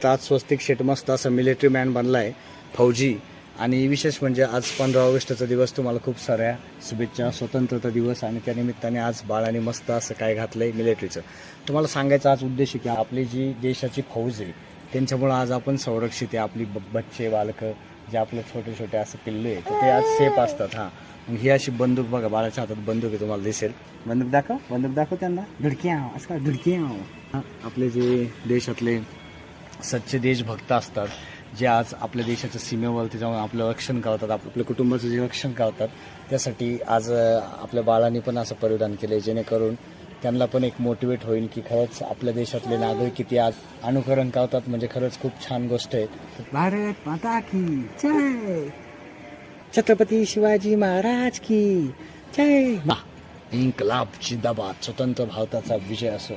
आज स्वस्तिक शेट मस्त असं मिलिटरी मॅन बनला आहे, फौजी. आणि विशेष म्हणजे आज 15 ऑगस्टचा दिवस, तुम्हाला खूप साऱ्या शुभेच्छा. स्वतंत्रता दिवस आणि त्यानिमित्ताने आज बाळाने मस्त असं काय घातलं आहे मिलिटरीचं. तुम्हाला सांगायचा आज उद्देश की आपली जी देशाची फौज आहे त्यांच्यामुळं आज आपण संरक्षित आहे. आपली बच्चे बालकं जे आपले छोटे छोटे असं पिल्ले आहे तर ते आज सेफ असतात. हां, मग ही अशी बंदूक बघा, बाळाच्या हातात बंदूक आहे, तुम्हाला दिसेल. बंदूक दाखव त्यांना. धडक्या असं काय धडक्या. हां, आपले जे देशातले सच्चे देशभक्त असतात जे आज आपल्या देशाच्या सीमेवरती जाऊन आपलं रक्षण करतात, आपल्या कुटुंबाचं जे रक्षण करतात, त्यासाठी आज आपल्या बाळांनी पण असं परिधान केलं जेणेकरून त्यांना पण एक मोटिवेट होईल की खरंच आपल्या देशातले नागरिक किती आज अनुकरण करतात. म्हणजे खरंच खूप छान गोष्ट आहे. भारत माता की जय, छत्रपती शिवाजी महाराज की जय. इन्कलाब जिंदाबाद, स्वतंत्र भारताचा विजय असो.